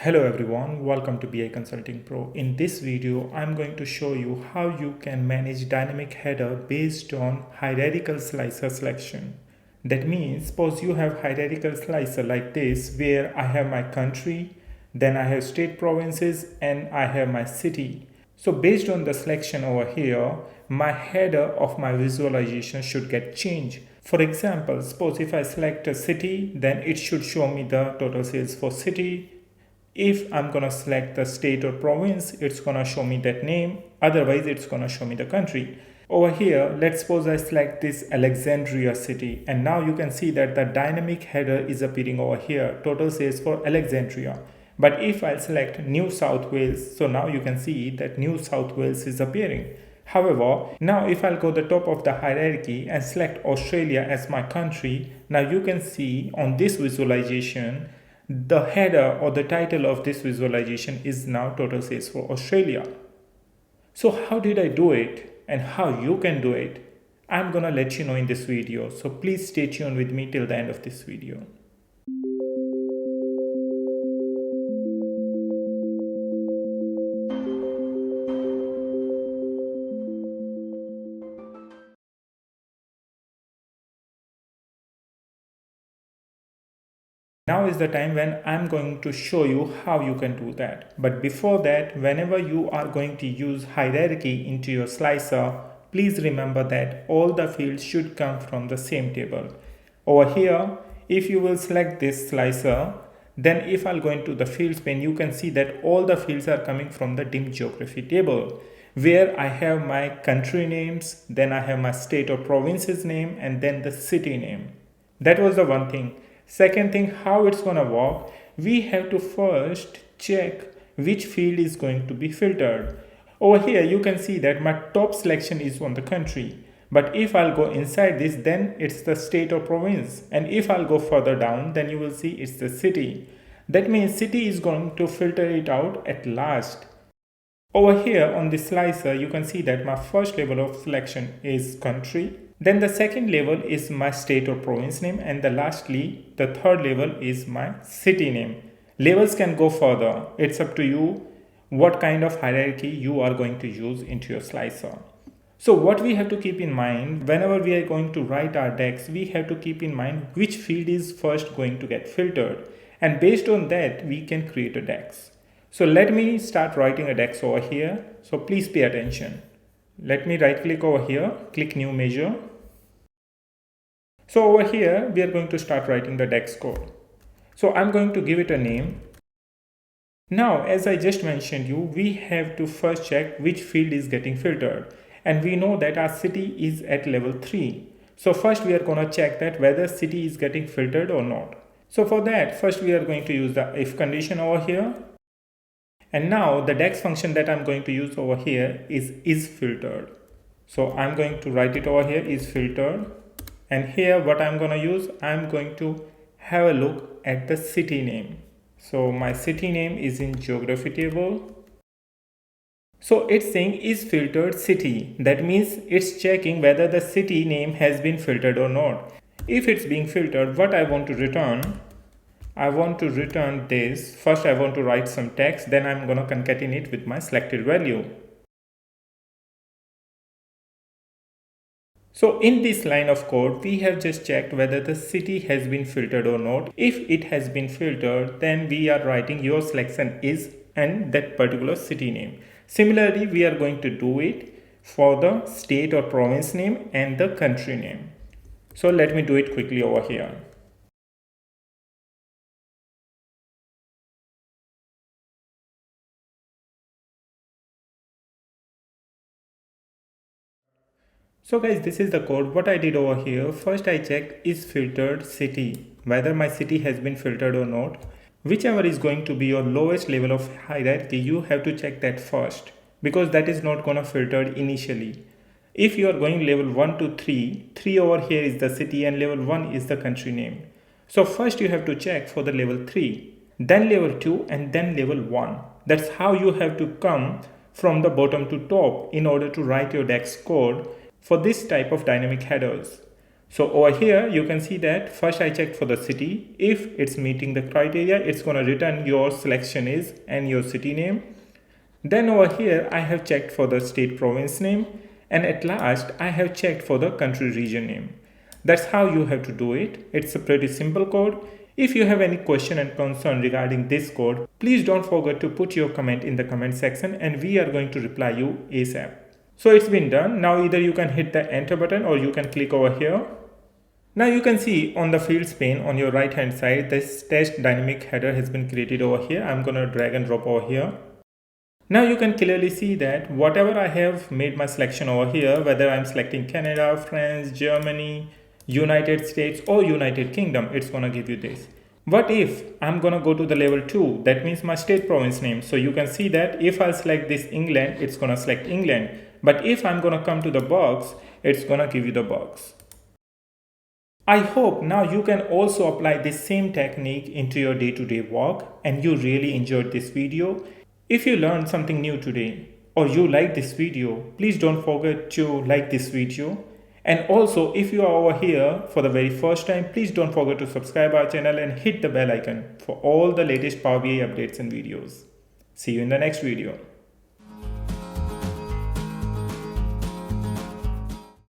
Hello everyone, welcome to BI Consulting Pro. In this video, I'm going to show you how you can manage dynamic header based on hierarchical slicer selection. That means, suppose you have hierarchical slicer like this, where I have my country, then I have state provinces, and I have my city. So based on the selection over here, my header of my visualization should get changed. For example, suppose if I select a city, then it should show me the total sales for city. If I'm gonna select the state or province, it's gonna show me that name. Otherwise, it's gonna show me the country. Over here, let's suppose I select this Alexandria city, and now you can see that the dynamic header is appearing over here, total sales for Alexandria. But if I select New South Wales, so now you can see that New South Wales is appearing. However, now if I'll go the top of the hierarchy and select Australia as my country, now you can see on this visualization, the header or the title of this visualization is now total sales for Australia. So how did I do it and how you can do it? I'm gonna let you know in this video. So please stay tuned with me till the end of this video. Now is the time when I'm going to show you how you can do that. But before that, whenever you are going to use hierarchy into your slicer, please remember that all the fields should come from the same table. Over here, if you will select this slicer, then if I'll go into the fields pane, you can see that all the fields are coming from the dim geography table, where I have my country names, then I have my state or province's name, and then the city name. That was the one thing. Second thing, how it's gonna work, we have to first check which field is going to be filtered. Over here, you can see that my top selection is on the country. But if I'll go inside this, then it's the state or province. And if I'll go further down, then you will see it's the city. That means city is going to filter it out at last. Over here on the slicer, you can see that my first level of selection is country. Then the second level is my state or province name, and lastly, the third level is my city name. Levels can go further. It's up to you what kind of hierarchy you are going to use into your slicer. So what we have to keep in mind, whenever we are going to write our DAX, we have to keep in mind which field is first going to get filtered. And based on that, we can create a DAX. So let me start writing a DAX over here. So please pay attention. Let me right click over here, click new measure. So over here, we are going to start writing the DAX code. So I'm going to give it a name. Now, as I just mentioned you, we have to first check which field is getting filtered. And we know that our city is at level 3. So first we are going to check that whether city is getting filtered or not. So for that, first we are going to use the if condition over here. And now the DAX function that I'm going to use over here is filtered. So I'm going to write it over here is filtered. And here what I'm going to use, I'm going to have a look at the city name. So my city name is in geography table. So it's saying is filtered city. That means it's checking whether the city name has been filtered or not. If it's being filtered, what I want to return, I want to return this. First I want to write some text, then I'm going to concatenate it with my selected value. So in this line of code, we have just checked whether the city has been filtered or not. If it has been filtered, then we are writing your selection is and that particular city name. Similarly, we are going to do it for the state or province name and the country name. So let me do it quickly over here. So guys, this is the code. What I did over here, first I checked is filtered city, whether my city has been filtered or not. Whichever is going to be your lowest level of hierarchy, you have to check that first, because that is not gonna filter initially. If you are going level 1 to 3, 3 over here is the city and level 1 is the country name. So first you have to check for the level 3, then level 2 and then level 1. That's how you have to come from the bottom to top in order to write your DAX code for this type of dynamic headers. So over here, you can see that first I checked for the city. If it's meeting the criteria, it's going to return your selection is and your city name. Then over here, I have checked for the state province name. And at last, I have checked for the country region name. That's how you have to do it. It's a pretty simple code. If you have any question and concern regarding this code, please don't forget to put your comment in the comment section and we are going to reply you ASAP. So it's been done. Now either you can hit the enter button or you can click over here. Now you can see on the fields pane on your right hand side, this test dynamic header has been created over here. I'm going to drag and drop over here. Now you can clearly see that whatever I have made my selection over here, whether I'm selecting Canada, France, Germany, United States or United Kingdom, it's going to give you this. What if I'm going to go to the level 2? That means my state province name. So you can see that if I select this England, it's going to select England. But if I'm going to come to the box, it's going to give you the box. I hope now you can also apply this same technique into your day-to-day work and you really enjoyed this video. If you learned something new today or you like this video, please don't forget to like this video. And also if you are over here for the very first time, please don't forget to subscribe our channel and hit the bell icon for all the latest Power BI updates and videos. See you in the next video.